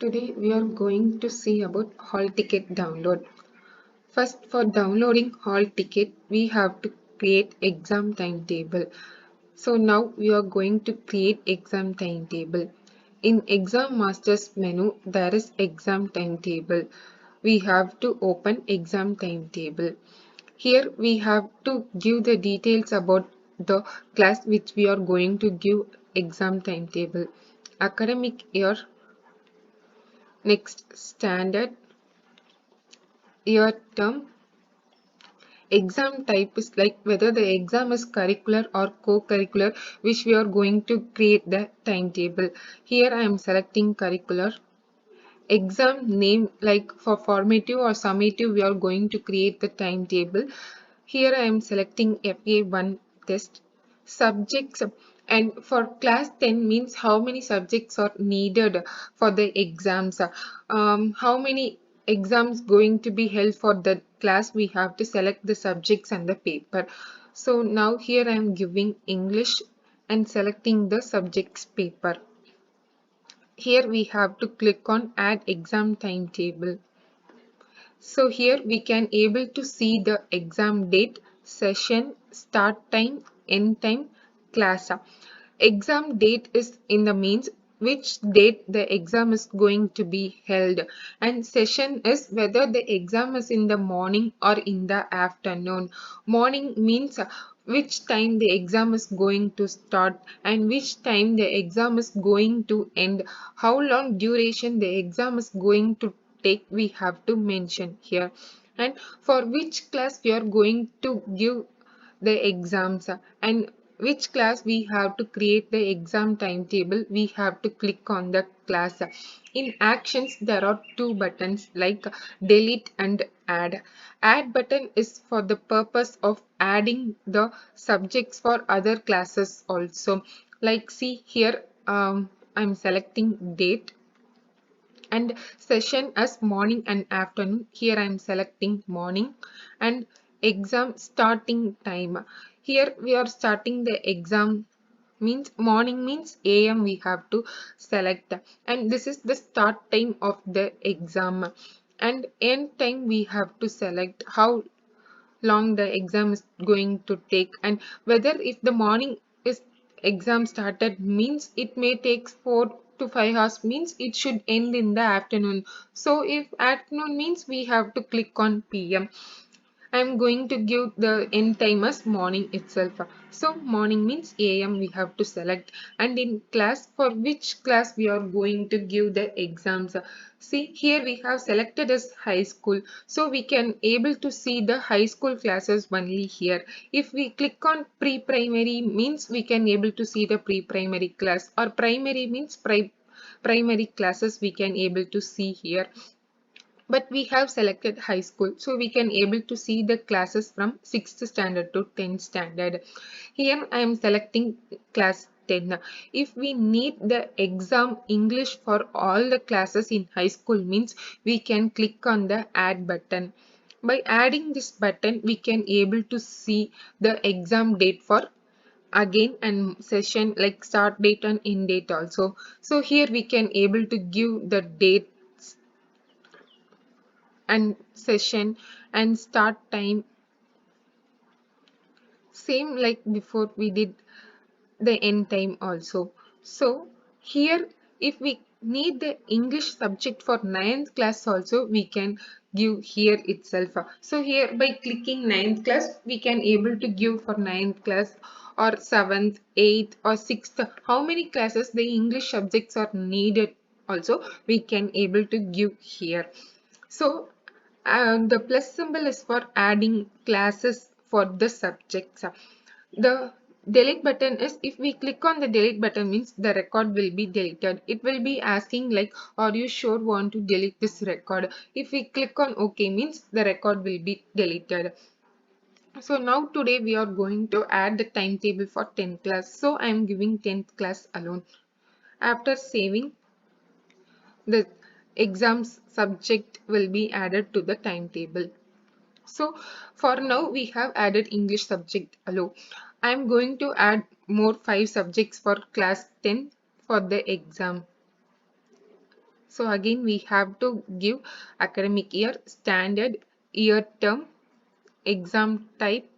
Today we are going to see about hall ticket download. First, for downloading hall ticket, we have to create exam timetable. So now we are going to create exam timetable. In exam masters menu, there is exam timetable. We have to open exam timetable. Here we have to give the details about the class which we are going to give exam timetable. Academic year, next standard, year, term. Exam type is like whether the exam is curricular or co-curricular, which we are going to create the timetable. Here I am selecting curricular. Exam name, like for formative or summative, we are going to create the timetable. Here I am selecting FA1 test. Subjects, and for class 10 means how many subjects are needed for the exams. How many exams going to be held for the class, we have to select the subjects and the paper. So now here I am giving English and selecting the subjects paper. Here we have to click on add exam timetable. So here we can able to see the exam date, session, start time, end time, class. Exam date is in the means which date the exam is going to be held, and session is whether the exam is in the morning or in the afternoon. Morning means which time the exam is going to start and which time the exam is going to end, how long duration the exam is going to take, we have to mention here, and for which class we are going to give the exams, and which class we have to create the exam timetable, we have to click on the class. In actions there are two buttons like delete and add. Add button is for the purpose of adding the subjects for other classes also. Like see here, I'm selecting date and session as morning and afternoon. Here I am selecting morning, and exam starting time. Here we are starting the exam means morning means AM we have to select, and this is the start time of the exam, and end time we have to select how long the exam is going to take, and whether if the morning is exam started means it may take 4 to 5 hours means it should end in the afternoon. So if afternoon means we have to click on PM. I'm going to give the end time as morning itself. So morning means AM we have to select, and in class, for which class we are going to give the exams. See here we have selected as high school, so we can able to see the high school classes only here. If we click on pre-primary means we can able to see the pre-primary class, or primary means primary classes we can able to see here, but we have selected high school, so we can able to see the classes from 6th standard to 10th standard. Here I am selecting class 10. If we need the exam English for all the classes in high school means we can click on the add button. By adding this button we can able to see the exam date for again and session, like start date and end date also. So here we can able to give the date and session and start time, same like before we did the end time also. So here if we need the English subject for 9th class also, we can give here itself. So here by clicking 9th class we can able to give for 9th class or 7th, 8th or 6th, how many classes the English subjects are needed also we can able to give here. So the plus symbol is for adding classes for the subjects. The delete button is, if we click on the delete button means the record will be deleted. It will be asking like, are you sure want to delete this record? If we click on OK means the record will be deleted. So now today we are going to add the timetable for 10th class. So I am giving 10th class alone. After saving, the exams subject will be added to the timetable. So for now we have added English subject alone. I am going to add more 5 subjects for class 10 for the exam. So again we have to give academic year, standard, year term, exam type,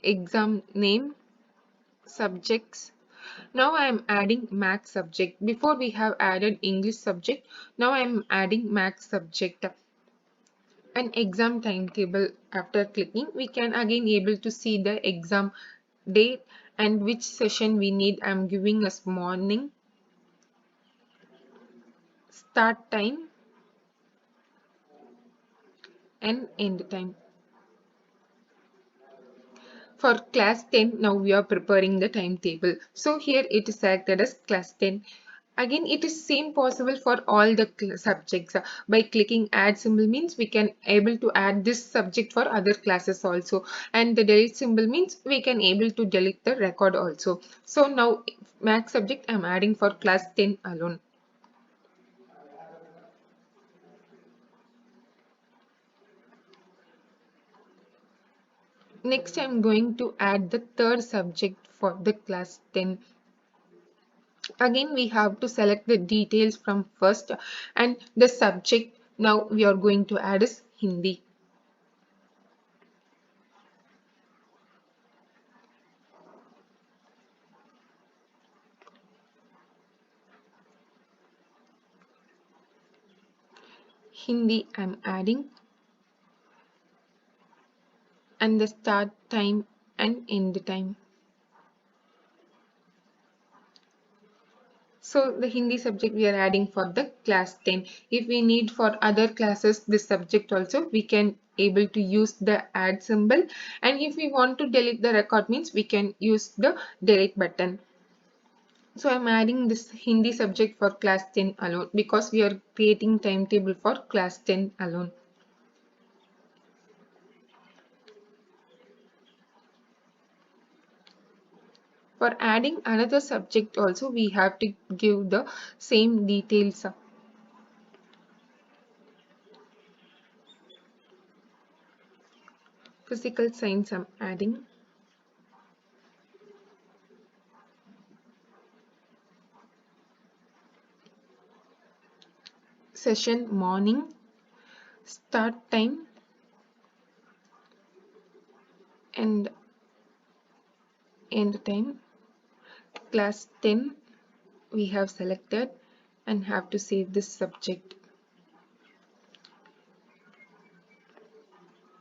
exam name, subjects. Now I am adding math subject. Before we have added English subject, now I am adding math subject. An exam timetable. After clicking, we can again able to see the exam date and which session we need. I am giving us morning, start time and end time. For class 10, now we are preparing the timetable. So here it is selected as class 10. Again, it is same possible for all the subjects. By clicking add symbol means we can able to add this subject for other classes also. And the delete symbol means we can able to delete the record also. So now math subject I am adding for class 10 alone. Next, I am going to add the third subject for the class 10. Again, we have to select the details from first and the subject. Now we are going to add is Hindi. Hindi I am adding and the start time and end time. So the Hindi subject we are adding for the class 10. If we need for other classes this subject also, we can able to use the add symbol, and if we want to delete the record means we can use the delete button. So I'm adding this Hindi subject for class 10 alone because we are creating timetable for class 10 alone. For adding another subject also we have to give the same details. Physical science I'm adding. Session morning, start time and end time. Class 10 we have selected and have to save this subject.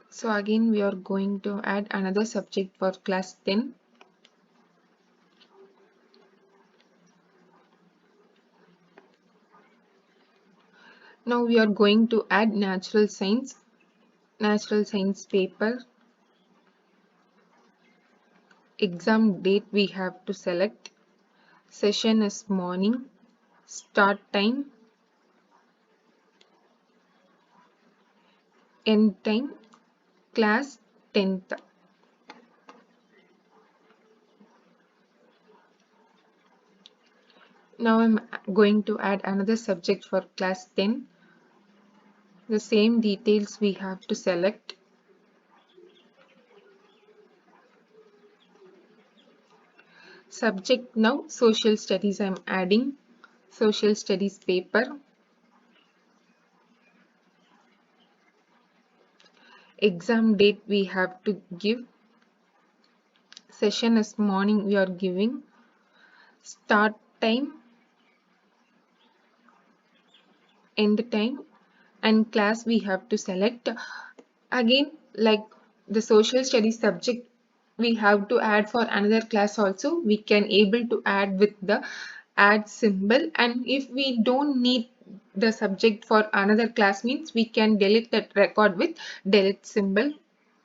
So again we are going to add another subject for class 10. Now we are going to add natural science paper. Exam date we have to select. Session is morning, start time, end time, class 10th. Now I'm going to add another subject for class 10. The same details we have to select. Subject now social studies I'm adding. Social studies paper. Exam date we have to give. Session is morning we are giving. Start time, end time and class we have to select. Again, like the social studies subject we have to add for another class also, we can able to add with the add symbol, and if we don't need the subject for another class means we can delete that record with delete symbol.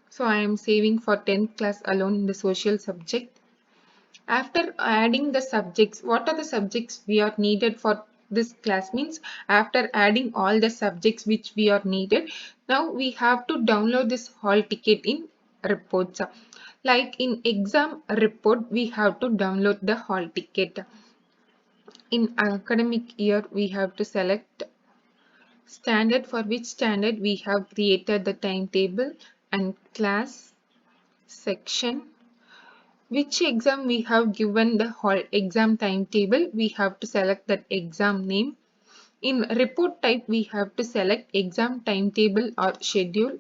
So I am saving for 10th class alone the social subject. After adding the subjects, what are the subjects we are needed for this class means after adding all the subjects which we are needed, now we have to download this hall ticket in reports. Like in exam report, we have to download the hall ticket. In academic year, we have to select standard, for which standard we have created the timetable, and class, section, which exam we have given the whole exam timetable, we have to select that exam name, In report type, we have to select exam timetable or schedule.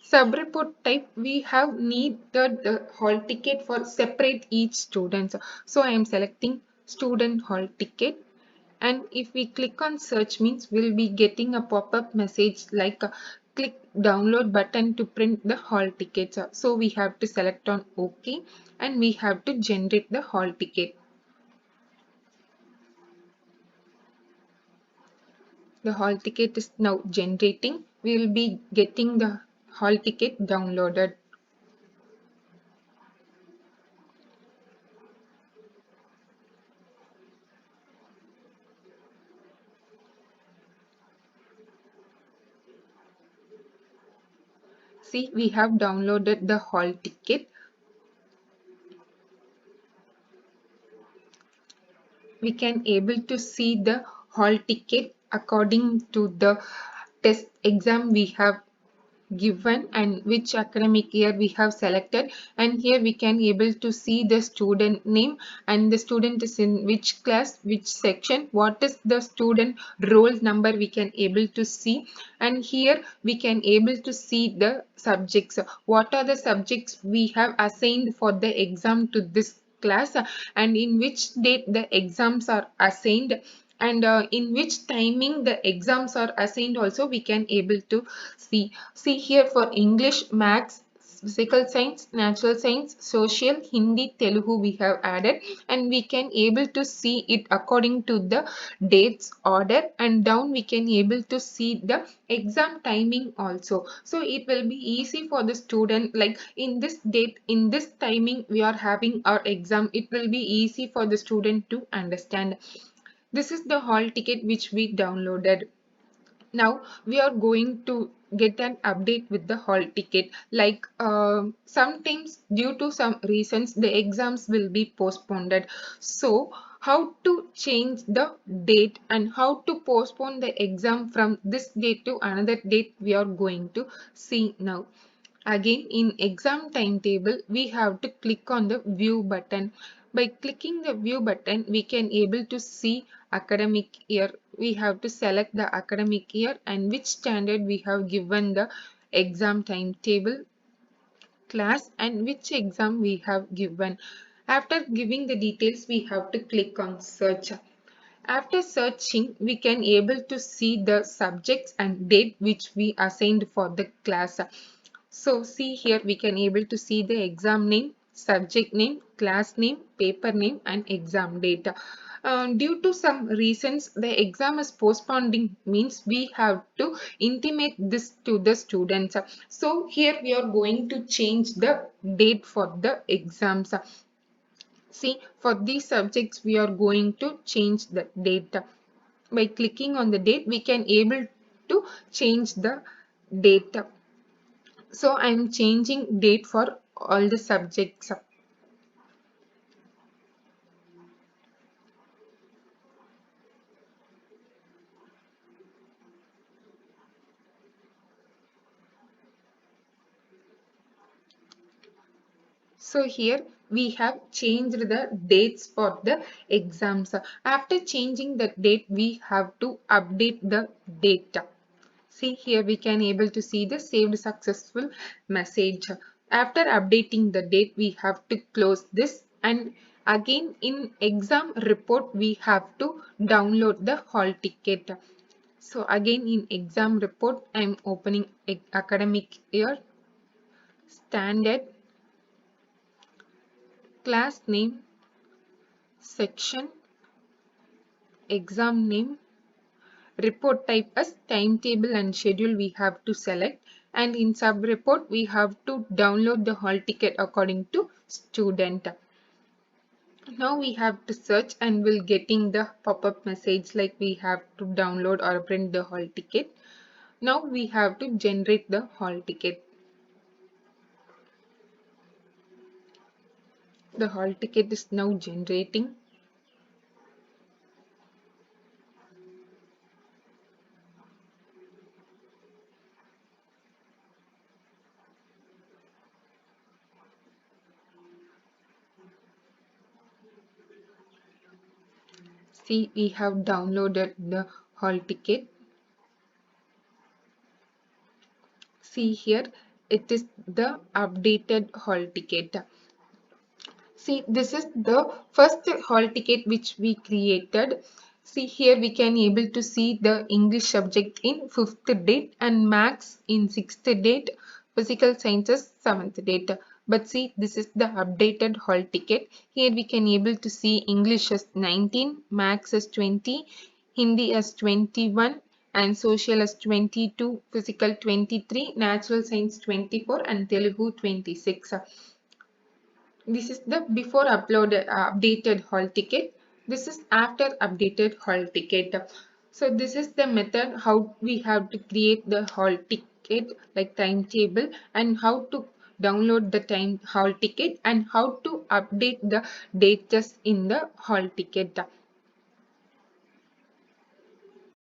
Sub-report type, we have needed the hall ticket for separate each student. So I am selecting student hall ticket. And if we click on search means we'll be getting a pop-up message like click download button to print the hall tickets. So we have to select on OK and we have to generate the hall ticket. The hall ticket is now generating. We will be getting the hall ticket downloaded. See, we have downloaded the hall ticket. We can able to see the hall ticket according to the test exam we have given and which academic year we have selected, and here we can able to see the student name and the student is in which class, which section, what is the student roll number we can able to see, and here we can able to see the subjects, what are the subjects we have assigned for the exam to this class, and in which date the exams are assigned, and in which timing the exams are assigned also we can able to see here for English, Maths, physical science, natural science, social, Hindi, Telugu we have added, and we can able to see it according to the dates order, and down we can able to see the exam timing also. So it will be easy for the student, like in this date, in this timing we are having our exam, it will be easy for the student to understand. This is the hall ticket which we downloaded. Now we are going to get an update with the hall ticket, like sometimes due to some reasons the exams will be postponed. So how to change the date and how to postpone the exam from this date to another date we are going to see now. Again, in exam timetable, we have to click on the view button. By clicking the view button, we can able to see academic year. We have to select the academic year and which standard we have given the exam timetable, class, and which exam we have given. After giving the details, we have to click on search. After searching, we can able to see the subjects and date which we assigned for the class. So see here we can able to see the exam name, subject name, class name, paper name and exam date. Due to some reasons the exam is postponing means we have to intimate this to the students. So here we are going to change the date for the exams. See, for these subjects we are going to change the date. By clicking on the date we can able to change the date. So I'm changing date for all the subjects. So here we have changed the dates for the exams. After changing the date, we have to update the date. See here we can able to see the saved successful message. After updating the date, we have to close this, and again in exam report we have to download the hall ticket. So again in exam report, I am opening academic year, standard, class name, section, exam name, report type as timetable and schedule we have to select, and in sub report we have to download the hall ticket according to student. Now we have to search and we'll getting the pop-up message like we have to download or print the hall ticket. Now we have to generate the hall ticket. The hall ticket is now generating. See, we have downloaded the hall ticket. See here, it is the updated hall ticket. See, this is the first hall ticket which we created. See here we can able to see the English subject in 5th date and Maths in 6th date, Physical Sciences 7th date. But see, this is the updated hall ticket. Here we can able to see English as 19, Maths as 20, Hindi as 21 and Social as 22, Physical 23, Natural Science 24 and Telugu 26. This is the before uploaded updated hall ticket. This is after updated hall ticket. So this is the method how we have to create the hall ticket like timetable, and how to download the time hall ticket, and how to update the dates in the hall ticket.